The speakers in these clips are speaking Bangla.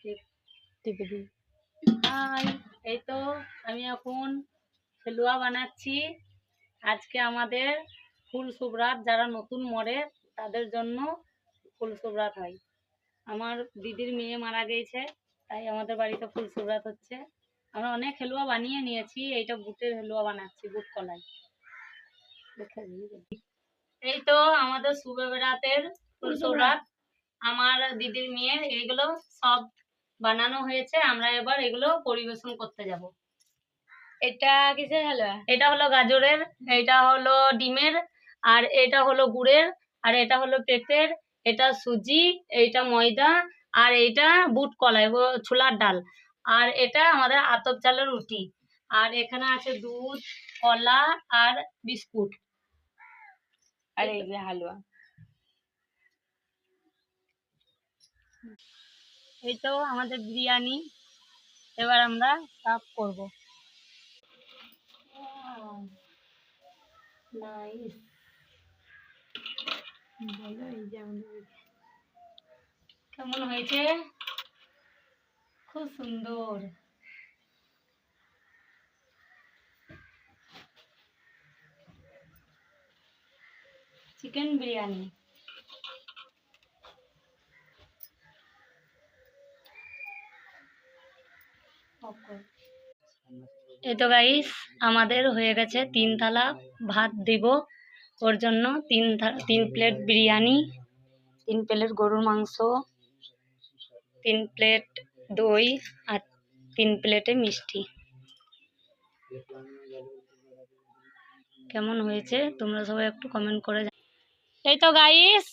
টিপে দিই। হাই, এই তো আমি এখন হেলুয়া বানাচ্ছি। আজকে আমাদের ফুল সুবরাত, যারা নতুন মরে তাদের জন্য ফুল সুবরাত হয়। আমার দিদির মেয়ে মারা গিয়েছে, তাই আমাদের বাড়িতে ফুল সুবরাত হচ্ছে। আমরা অনেক হেলুয়া বানিয়ে নিয়েছি। এইটা বুটের হেলুয়া বানাচ্ছি, বুট কলাই। এই তো আমাদের শুবে বেড়াতের ফুল সুবরাত, আমার দিদির মেয়ের, এইগুলো সব বানানো হয়েছে। আমরা এবার এগুলো পরিবেশন করতে যাব। এটা কিসের হালুয়া? এটা হলো গাজরের, এটা হলো ডিমের, আর এটা হলো গুড়ের, আর এটা হলো পেঁপের, এটা সুজি, এইটা ময়দা, আর এইটা বুট কলাই ছোলার ডাল, আর এটা আমাদের আতপ চালের রুটি, আর এখানে আছে দুধ, কলা আর বিস্কুট। আর এই যে হালুয়া। এই তো আমাদের বিরিয়ানি, এবার আমরা সার্ভ করব। নাইস। কেমন হয়েছে? খুব সুন্দর। চিকেন বিরিয়ানি। এই তো গাইস, আমাদের হয়ে গেছে 3 থালা ভাত দিব। ওর জন্য 3 প্লেট বিরিয়ানি, 3 প্লেট গরুর মাংস, 3 প্লেট দই, আর 3 প্লেটে মিষ্টি। কেমন হয়েছে তোমরা সবাই একটু কমেন্ট করে জানাও। এই তো গাইস,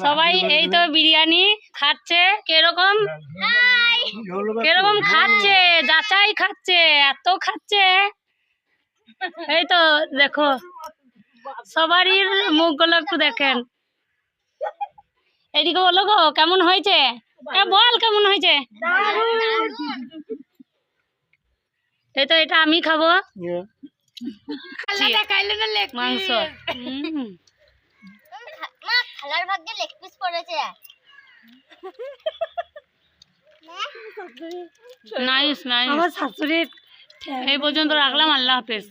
সবাই এই তো বিরিয়ানি খাচ্ছে। কিরকম কিরকম খাচ্ছে, যাচাই খাচ্ছে, এত খাচ্ছে। এই তো দেখো, সবারই মুখগুলো একটু দেখেন। এইদিকে বলো গো, কেমন হয়েছে? বল কেমন হয়েছে? এই তো এটা আমি খাবো মাংস। খালার ভাগ্যে লেগ পিস পড়েছে। Nice nice. আমার শাশুড়ি এই পর্যন্ত রাখলাম। আল্লাহ হাফেজ।